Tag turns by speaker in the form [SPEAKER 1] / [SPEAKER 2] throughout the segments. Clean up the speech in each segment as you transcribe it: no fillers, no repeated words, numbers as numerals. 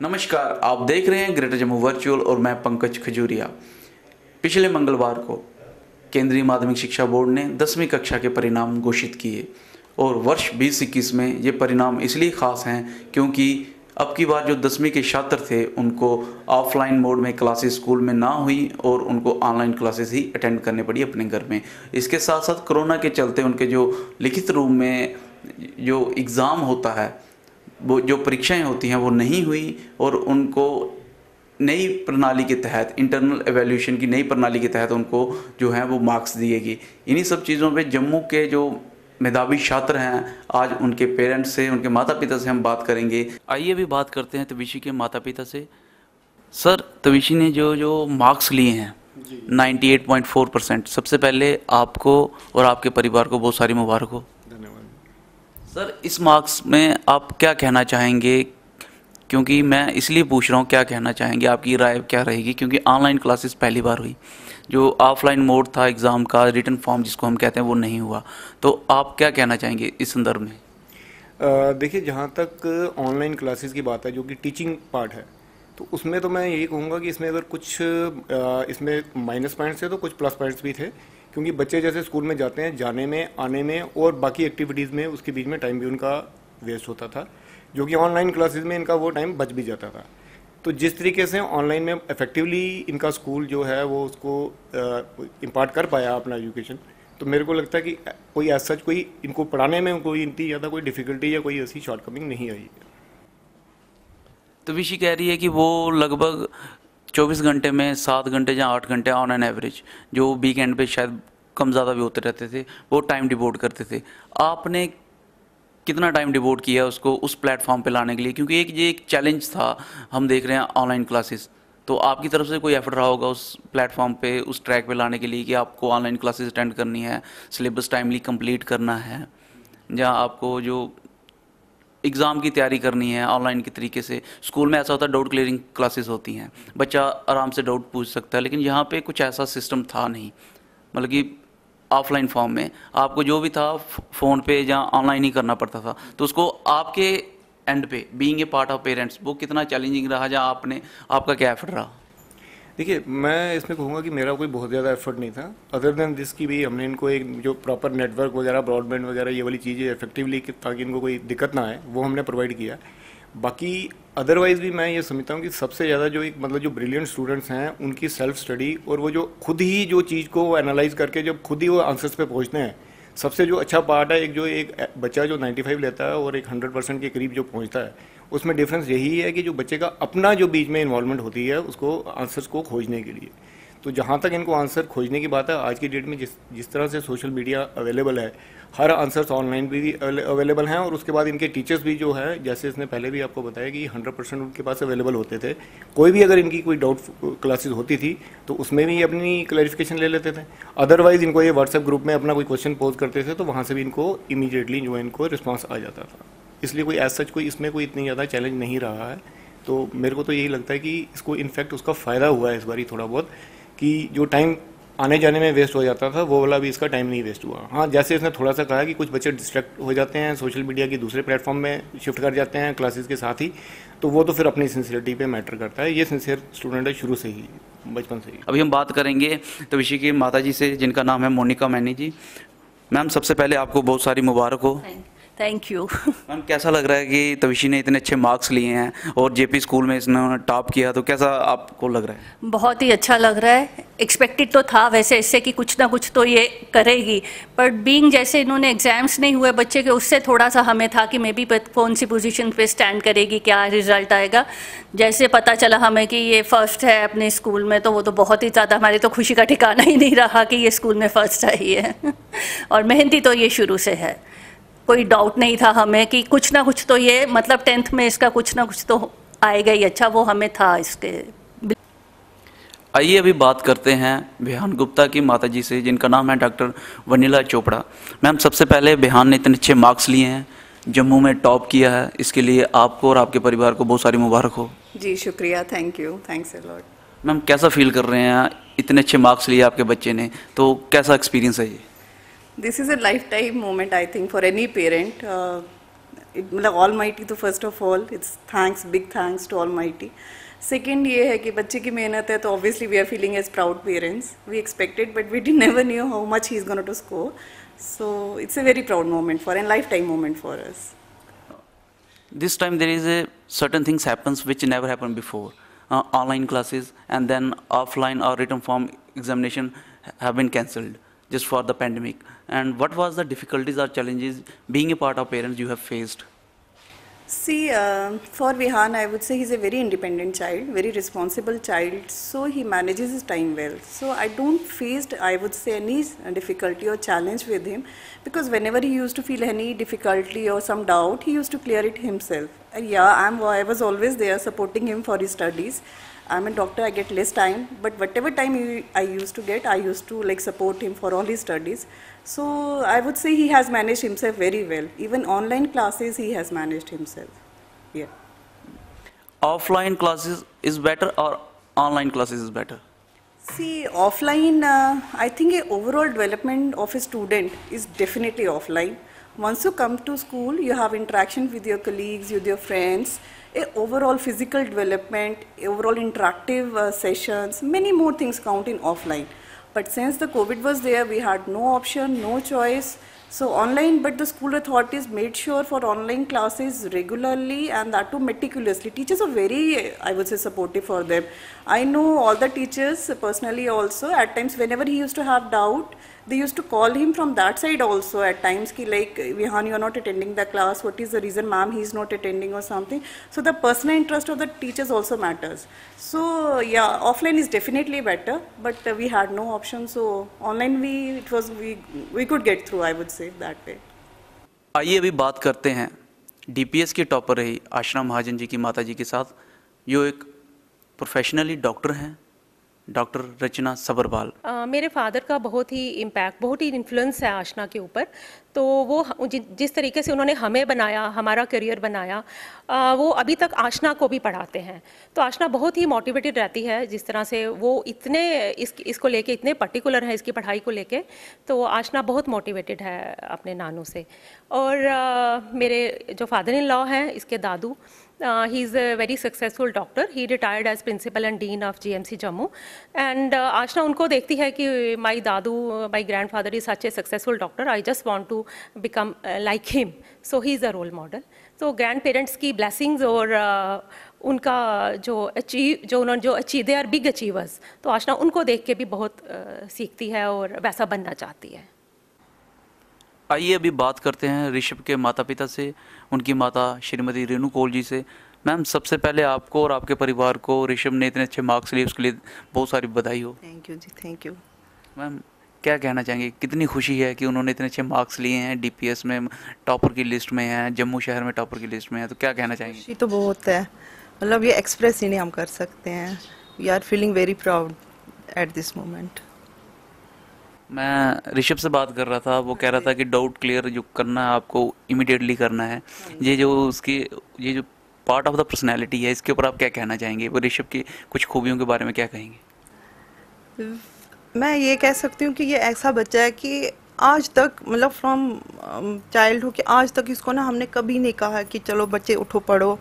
[SPEAKER 1] नमस्कार, आप देख रहे हैं ग्रेटर जम्मू वर्चुअल और मैं पंकज खजूरिया। पिछले मंगलवार को केंद्रीय माध्यमिक शिक्षा बोर्ड ने 10वीं कक्षा के परिणाम घोषित किए और वर्ष 2021 में ये परिणाम इसलिए ख़ास हैं क्योंकि अब की बार जो 10वीं के छात्र थे उनको ऑफलाइन मोड में क्लासेस स्कूल में ना हुई और उनको ऑनलाइन क्लासेस ही अटेंड करने पड़ी अपने घर में। इसके साथ साथ कोरोना के चलते उनके जो लिखित रूप में जो एग्ज़ाम होता है, वो जो परीक्षाएं होती हैं वो नहीं हुई और उनको नई प्रणाली के तहत इंटरनल एवेल्यूशन की नई प्रणाली के तहत उनको जो है वो मार्क्स दिएगी। इन्हीं सब चीज़ों पे जम्मू के जो मेधावी छात्र हैं, आज उनके पेरेंट्स से, उनके माता पिता से हम बात करेंगे। आइए अभी बात करते हैं तविशी के माता पिता से। सर, तविशी ने जो मार्क्स लिए हैं 98.4%, सबसे पहले आपको और आपके परिवार को बहुत सारी मुबारक हो। सर, इस मार्क्स में आप क्या कहना चाहेंगे? क्योंकि मैं इसलिए पूछ रहा हूँ, क्या कहना चाहेंगे, आपकी राय क्या रहेगी? क्योंकि ऑनलाइन क्लासेस पहली बार हुई, जो ऑफलाइन मोड था एग्ज़ाम का, रिटन फॉर्म जिसको हम कहते हैं, वो नहीं हुआ। तो आप क्या कहना चाहेंगे इस संदर्भ में?
[SPEAKER 2] देखिए, जहाँ तक ऑनलाइन क्लासेस की बात है, जो कि टीचिंग पार्ट है, तो उसमें तो मैं यही कहूँगा कि इसमें अगर कुछ इसमें माइनस पॉइंट्स थे तो कुछ प्लस पॉइंट्स भी थे, क्योंकि बच्चे जैसे स्कूल में जाते हैं, जाने में, आने में और बाकी एक्टिविटीज़ में उसके बीच में टाइम भी उनका वेस्ट होता था, जो कि ऑनलाइन क्लासेस में इनका वो टाइम बच भी जाता था। तो जिस तरीके से ऑनलाइन में इफेक्टिवली इनका स्कूल जो है वो उसको इम्पार्ट कर पाया अपना एजुकेशन, तो मेरे को लगता है कि कोई ऐसा सच कोई इनको पढ़ाने में कोई इतनी ज़्यादा कोई डिफ़िकल्टी या कोई ऐसी शॉर्टकमिंग नहीं आई।
[SPEAKER 1] तो विशी कह रही है कि वो लगभग 24 घंटे में 7 घंटे या 8 घंटे ऑन एन एवरेज, जो वीकेंड पे शायद कम ज़्यादा भी होते रहते थे, वो टाइम डिवोट करते थे। आपने कितना टाइम डिवोट किया उसको उस प्लेटफॉर्म पे लाने के लिए? क्योंकि ये एक चैलेंज था, हम देख रहे हैं ऑनलाइन क्लासेस, तो आपकी तरफ से कोई एफर्ट रहा होगा उस प्लेटफॉर्म पे, उस ट्रैक पे लाने के लिए कि आपको ऑनलाइन क्लासेस अटेंड करनी है, सिलेबस टाइमली कंप्लीट करना है, या आपको जो एग्ज़ाम की तैयारी करनी है ऑनलाइन के तरीके से। स्कूल में ऐसा होता है, डाउट क्लियरिंग क्लासेस होती हैं, बच्चा आराम से डाउट पूछ सकता है, लेकिन यहाँ पे कुछ ऐसा सिस्टम था नहीं। मतलब कि ऑफलाइन फॉर्म में आपको जो भी था फ़ोन पे या ऑनलाइन ही करना पड़ता था। तो उसको आपके एंड पे, being a part of parents, वो कितना चैलेंजिंग रहा, या आपका क्या एफर्ट रहा?
[SPEAKER 2] देखिए, मैं इसमें कहूँगा कि मेरा कोई बहुत ज़्यादा एफर्ट नहीं था, अदर देन दिस की भी हमने इनको एक जो प्रॉपर नेटवर्क वगैरह, ब्रॉडबैंड वगैरह, ये वाली चीज़ें इफेक्टिवली ताकि इनको कोई दिक्कत ना आए, वो हमने प्रोवाइड किया। बाकी अदरवाइज़ भी मैं ये समझता हूँ कि सबसे ज़्यादा जो एक मतलब जो ब्रिलियंट स्टूडेंट्स हैं, उनकी सेल्फ स्टडी और वो जो खुद ही जो चीज़ को एनालाइज करके जब खुद ही वो आंसर्स पे पहुँचते हैं, सबसे जो अच्छा पार्ट है, एक बच्चा जो 95 लेता है और एक 100% के करीब जो पहुँचता है, उसमें डिफरेंस यही है कि जो बच्चे का अपना जो बीच में इन्वॉल्वमेंट होती है उसको आंसर्स को खोजने के लिए। तो जहाँ तक इनको आंसर खोजने की बात है, आज की डेट में जिस तरह से सोशल मीडिया अवेलेबल है, हर आंसर्स ऑनलाइन भी अवेलेबल हैं, और उसके बाद इनके टीचर्स भी जो है, जैसे इसने पहले भी आपको बताया कि 100% उनके पास अवेलेबल होते थे। कोई भी अगर इनकी कोई डाउट क्लासेस होती थी तो उसमें भी अपनी क्लैरिफिकेशन ले लेते थे। अदरवाइज इनको ये व्हाट्सएप ग्रुप में अपना कोई क्वेश्चन पोज करते थे तो वहाँ से भी इनको इमीडिएटली जो है इनको रिस्पॉन्स आ जाता था। इसलिए कोई ऐसा कोई इसमें कोई इतनी ज़्यादा चैलेंज नहीं रहा है। तो मेरे को तो यही लगता है कि इसको इनफैक्ट उसका फ़ायदा हुआ है इस बारी थोड़ा बहुत, कि जो टाइम आने जाने में वेस्ट हो जाता था वो वाला भी इसका टाइम नहीं वेस्ट हुआ। हाँ, जैसे इसने थोड़ा सा कहा कि कुछ बच्चे डिस्ट्रैक्ट हो जाते हैं, सोशल मीडिया की दूसरे प्लेटफॉर्म में शिफ्ट कर जाते हैं क्लासेस के साथ ही, तो वो तो फिर अपनी सिंसियरिटी पे मैटर करता है। ये सिंसियर स्टूडेंट है शुरू से ही, बचपन से ही।
[SPEAKER 1] अभी हम बात करेंगे तविशी की माता जी से, जिनका नाम है मोनिका मैनी जी। मैम, सबसे पहले आपको बहुत सारी मुबारक हो।
[SPEAKER 3] Thank you.
[SPEAKER 1] मैम, कैसा लग रहा है कि तविशी ने इतने अच्छे मार्क्स लिए हैं और जेपी स्कूल में इसने टॉप किया, तो कैसा आपको लग रहा है?
[SPEAKER 3] बहुत ही अच्छा लग रहा है। एक्सपेक्टेड तो था वैसे इससे कि कुछ ना कुछ तो ये करेगी, बट बीइंग जैसे इन्होंने एग्जाम्स नहीं हुए बच्चे के, उससे थोड़ा सा हमें था कि मे बी कौन सी पोजीशन पे स्टैंड करेगी, क्या रिजल्ट आएगा। जैसे पता चला हमें कि ये फर्स्ट है अपने स्कूल में, तो वो तो बहुत ही ज़्यादा, हमारी तो खुशी का ठिकाना ही नहीं रहा कि ये स्कूल में फर्स्ट आई है। और मेहनती तो ये शुरू से है, कोई डाउट नहीं था हमें कि कुछ ना कुछ तो ये, मतलब 10th में इसका कुछ ना कुछ तो आएगा ही अच्छा, वो हमें था इसके।
[SPEAKER 1] आइए अभी बात करते हैं बेहान गुप्ता की माता जी से, जिनका नाम है डॉक्टर वनीला चोपड़ा। मैम, सबसे पहले बेहान ने इतने अच्छे मार्क्स लिए हैं, जम्मू में टॉप किया है, इसके लिए आपको और आपके परिवार को बहुत सारी मुबारक हो।
[SPEAKER 4] जी शुक्रिया, thank you, thanks a lot.
[SPEAKER 1] Ma'am, कैसा फील कर रहे हैं? इतने अच्छे मार्क्स लिए आपके बच्चे ने, तो कैसा एक्सपीरियंस है ये?
[SPEAKER 4] This is a lifetime moment, I think, for any parent. मतलब ऑल माइटी तो first of all it's thanks, big thanks to almighty. Second ये है कि बच्चे की मेहनत है तो obviously we are feeling as proud parents. We expected but we did never knew how much he is gonna to score. So it's a very proud moment for and lifetime moment for us.
[SPEAKER 1] This time there is a certain things happens which never happened before. Online classes and then offline or written form examination have been cancelled just for the pandemic. And what was the difficulties or challenges being a part of parents you have faced?
[SPEAKER 4] See, for Vihan, I would say he's a very independent child, very responsible child, so he manages his time well. So I don't faced, I would say, any difficulty or challenge with him, because whenever he used to feel any difficulty or some doubt, he used to clear it himself. And yeah, I was always there supporting him for his studies. I'm a doctor, I get less time, but whatever time I used to get, I used to like support him for all his studies. So I would say he has managed himself very well. Even online classes, he has managed himself. Yeah.
[SPEAKER 1] Offline classes is better or online classes is better?
[SPEAKER 4] See, offline, I think a overall development of a student is definitely offline. Once you come to school, you have interaction with your colleagues, with your friends, a overall physical development, overall interactive sessions, many more things count in offline. But since the COVID was there, we had no option, no choice. So online, but the school authorities made sure for online classes regularly and that too meticulously. Teachers are very, I would say, supportive for them. I know all the teachers personally also. At times, whenever he used to have doubt, they used to call him from that side also at times ki like, Vihan, you are not attending the class, what is the reason, ma'am, he is not attending or something. So the personal interest of the teachers also matters. So yeah, offline is definitely better, but we had no option, so online we could get through, I would say, that way.
[SPEAKER 1] आइए अभी बात करते हैं DPS की topper रही आशना महाजन जी की माता जी के साथ, जो एक प्रोफेशनली डॉक्टर हैं, डॉक्टर रचना सबरवाल.
[SPEAKER 5] मेरे फादर का बहुत ही इम्पैक्ट, बहुत ही इन्फ्लुएंस है आशना के ऊपर. तो वो जिस तरीके से उन्होंने हमें बनाया, हमारा करियर बनाया, वो अभी तक आशना को भी पढ़ाते हैं. तो आशना बहुत ही मोटिवेटेड रहती है, जिस तरह से वो इतने इसको लेके इतने पर्टिकुलर है इसकी पढ़ाई को लेके. तो आशना बहुत मोटिवेटेड है अपने नानू से. और मेरे जो फादर इन लॉ हैं, इसके दादू, he is a very successful doctor. He retired as principal and dean of GMC Jammu. And आशना उनको देखती है कि my Dadu, my grandfather is such a successful doctor. I just want to become like him. So he is a role model. तो grandparents की blessings और उनका जो achieve, they are big achievers. तो आशना उनको देख के भी बहुत सीखती है और वैसा बनना चाहती है.
[SPEAKER 1] आइए अभी बात करते हैं ऋषभ के माता पिता से, उनकी माता श्रीमती रेणु कौल जी से. मैम, सबसे पहले आपको और आपके परिवार को ऋषभ ने इतने अच्छे मार्क्स लिए उसके लिए बहुत सारी बधाई हो.
[SPEAKER 4] Thank you ji, thank you.
[SPEAKER 1] Ma'am, क्या कहना चाहेंगे, कितनी खुशी है कि उन्होंने इतने अच्छे मार्क्स लिए हैं, डीपीएस में टॉपर की लिस्ट में हैं, जम्मू शहर में टॉपर की लिस्ट में है, तो क्या कहना चाहेंगे?
[SPEAKER 6] खुशी तो बहुत है, मतलब ये एक्सप्रेस ही नहीं हम कर सकते हैं. We are feeling very proud at this moment.
[SPEAKER 1] मैं ऋषभ से बात कर रहा था, वो कह रहा था कि डाउट क्लियर जो करना है आपको इमीडिएटली करना है. ये जो पार्ट ऑफ द पर्सनैलिटी है, इसके ऊपर आप क्या कहना चाहेंगे? वो ऋषभ की कुछ खूबियों के बारे में क्या कहेंगे?
[SPEAKER 6] मैं ये कह सकती हूँ कि ये ऐसा बच्चा है कि आज तक, मतलब फ्रॉम चाइल्ड हो कि आज तक इसको ना हमने कभी नहीं कहा कि चलो बच्चे उठो पढ़ो,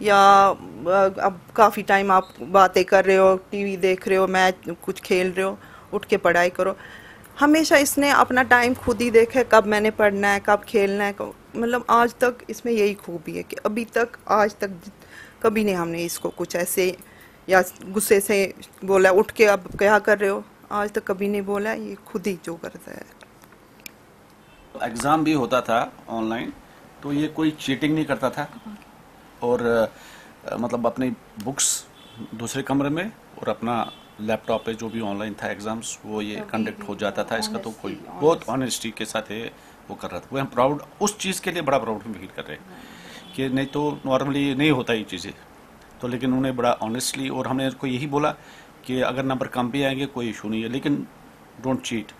[SPEAKER 6] या अब काफ़ी टाइम आप बातें कर रहे हो, टीवी देख रहे हो, मैच कुछ खेल रहे हो, उठ के पढ़ाई करो. हमेशा इसने अपना टाइम खुद ही देखा है, कब मैंने पढ़ना है, कब खेलना है. मतलब आज तक इसमें यही खूबी है कि अभी तक आज तक कभी नहीं हमने इसको कुछ ऐसे या गुस्से से बोला उठ के अब क्या कर रहे हो, आज तक कभी नहीं बोला. ये खुद ही जो करता है.
[SPEAKER 7] एग्ज़ाम भी होता था ऑनलाइन, तो ये कोई चीटिंग नहीं करता था, और मतलब अपनी बुक्स दूसरे कमरे में और अपना लैपटॉप पे जो भी ऑनलाइन था एग्जाम्स, वो ये कंडक्ट हो जाता था. इसका तो कोई बहुत ऑनेस्टी के साथ है वो कर रहा था. वो हम प्राउड, उस चीज़ के लिए बड़ा प्राउड फील कर रहे हैं कि नहीं तो नॉर्मली नहीं होता ये चीज़ें. तो लेकिन उन्होंने बड़ा ऑनेस्टली, और हमने उनको यही बोला कि अगर नंबर कम भी आएंगे कोई इशू नहीं है, लेकिन डोंट चीट.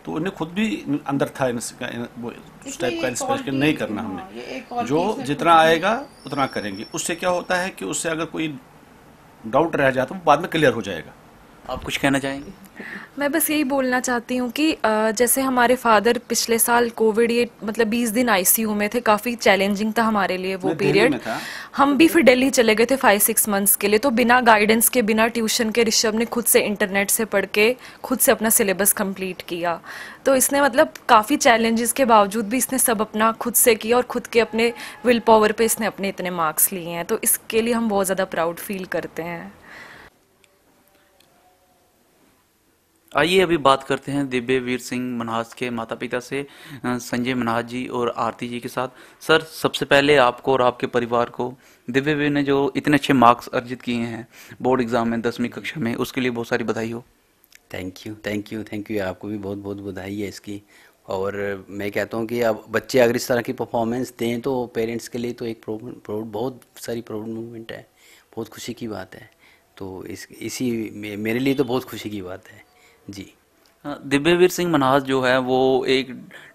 [SPEAKER 7] तो उन्हें खुद भी अंदर था इस टाइप का इंस्पिरेशन नहीं करना. हमने जो जितना आएगा उतना करेंगे. उससे क्या होता है कि उससे अगर कोई डाउट रह जाता है वो बाद में क्लियर हो जाएगा.
[SPEAKER 1] आप कुछ कहना चाहेंगे?
[SPEAKER 8] मैं बस यही बोलना चाहती हूँ कि जैसे हमारे फादर पिछले साल कोविड ये मतलब 20 दिन आईसीयू में थे, काफ़ी चैलेंजिंग था हमारे लिए वो
[SPEAKER 7] मैं दिल्ली
[SPEAKER 8] पीरियड।
[SPEAKER 7] में था।
[SPEAKER 8] हम भी फिर दिल्ली चले गए थे 5-6 मंथ्स के लिए, तो बिना गाइडेंस के बिना ट्यूशन के ऋषभ ने खुद से इंटरनेट से पढ़ के खुद से अपना सिलेबस कंप्लीट किया। तो इसने मतलब काफ़ी चैलेंजेस के बावजूद भी इसने सब अपना खुद से किया और खुद के अपने विल पावर पे इसने अपने इतने मार्क्स लिए हैं, तो इसके लिए हम बहुत ज़्यादा प्राउड फील करते हैं।
[SPEAKER 1] आइए अभी बात करते हैं दिव्यवीर सिंह मन्हास के माता पिता से, संजय मन्हास जी और आरती जी के साथ। सर, सबसे पहले आपको और आपके परिवार को दिव्यवीर ने जो इतने अच्छे मार्क्स अर्जित किए हैं बोर्ड एग्जाम में 10वीं कक्षा में, उसके लिए बहुत सारी बधाई हो।
[SPEAKER 9] Thank you, thank you, thank you. आपको भी बहुत बहुत बधाई है इसकी। और मैं कहता हूँ कि अब बच्चे अगर इस तरह की परफॉर्मेंस दें तो पेरेंट्स के लिए तो एक बहुत सारी प्राउड मूवमेंट है, बहुत खुशी की बात है। तो इसी मेरे लिए तो बहुत खुशी की बात है जी।
[SPEAKER 1] दिव्यवीर सिंह मन्हास जो है वो एक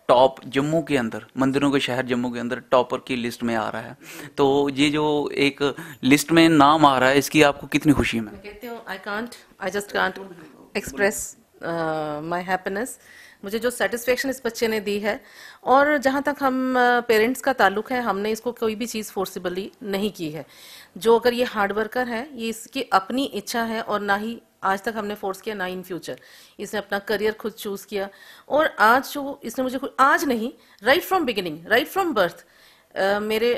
[SPEAKER 1] टॉप जम्मू के अंदर, मंदिरों के शहर जम्मू के अंदर टॉपर की लिस्ट में आ रहा है। तो ये जो एक लिस्ट में नाम आ रहा है, इसकी आपको कितनी खुशी में?
[SPEAKER 10] मैं कहती हूँ I just can't express my happiness. मुझे जो सेटिस्फेक्शन इस बच्चे ने दी है, और जहाँ तक हम पेरेंट्स का ताल्लुक है, हमने इसको कोई भी चीज़ फोर्सिबली नहीं की है। जो अगर ये हार्ड वर्कर है, ये इसकी अपनी इच्छा है, और ना ही आज तक हमने फोर्स किया, ना इन फ्यूचर। इसने अपना करियर खुद चूज किया, और आज जो इसने मुझे आज नहीं, right from beginning, right from birth, मेरे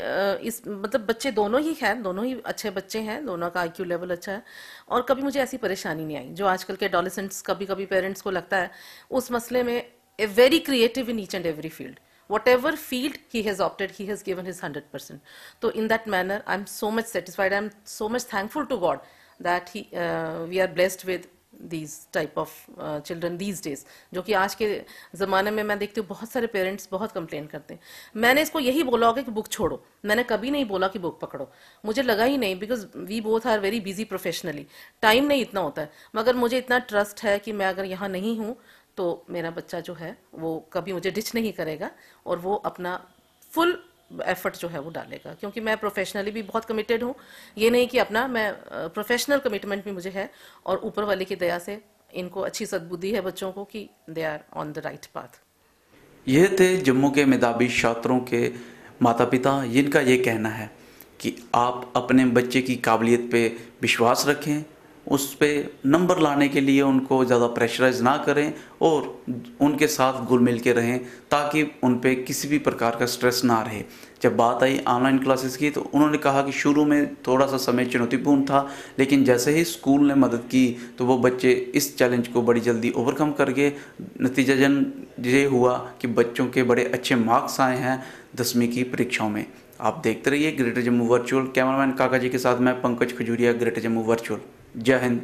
[SPEAKER 10] इस मतलब बच्चे दोनों ही हैं, दोनों ही अच्छे बच्चे हैं, दोनों का आईक्यू लेवल अच्छा है, और कभी मुझे ऐसी परेशानी नहीं आई जो आजकल के एडोलेसेंट्स कभी कभी पेरेंट्स को लगता है। उस मसले में a very creative in each and every field, whatever field he has opted, he has given his 100%. So in that manner, I'm so much satisfied. I'm so much thankful to God that we are blessed with these type of children these days. जो कि आज के ज़माने में मैं देखती हूँ बहुत सारे पेरेंट्स बहुत कंप्लेन करते हैं। मैंने इसको यही बोला होगा कि बुक छोड़ो, मैंने कभी नहीं बोला कि बुक पकड़ो, मुझे लगा ही नहीं, because we both are very busy professionally, time नहीं इतना होता है। मगर मुझे इतना ट्रस्ट है कि मैं अगर यहाँ नहीं हूँ तो मेरा बच्चा जो है वो कभी मुझे डिच नहीं करेगा, और वो अपना फुल एफर्ट जो है वो डालेगा, क्योंकि मैं प्रोफेशनली भी बहुत कमिटेड हूँ। ये नहीं कि अपना, मैं प्रोफेशनल कमिटमेंट भी मुझे है, और ऊपर वाले की दया से इनको अच्छी सद्बुद्धि है बच्चों को कि they are on the right path.
[SPEAKER 1] ये थे जम्मू के मेधावी छात्रों के माता पिता, जिनका ये कहना है कि आप अपने बच्चे की काबिलियत पे विश्वास रखें, उस पे नंबर लाने के लिए उनको ज़्यादा प्रेशराइज ना करें, और उनके साथ घुल मिल के रहें ताकि उन पे किसी भी प्रकार का स्ट्रेस ना रहे। जब बात आई ऑनलाइन क्लासेस की, तो उन्होंने कहा कि शुरू में थोड़ा सा समय चुनौतीपूर्ण था, लेकिन जैसे ही स्कूल ने मदद की तो वो बच्चे इस चैलेंज को बड़ी जल्दी ओवरकम कर गए। नतीजतन ये हुआ कि बच्चों के बड़े अच्छे मार्क्स आए हैं 10वीं की परीक्षाओं में। आप देखते रहिए ग्रेटर जम्मू वर्चुअल। कैमरामैन काका जी के साथ मैं पंकज खजूरिया, ग्रेटर जम्मू वर्चुअल। जय हिंद।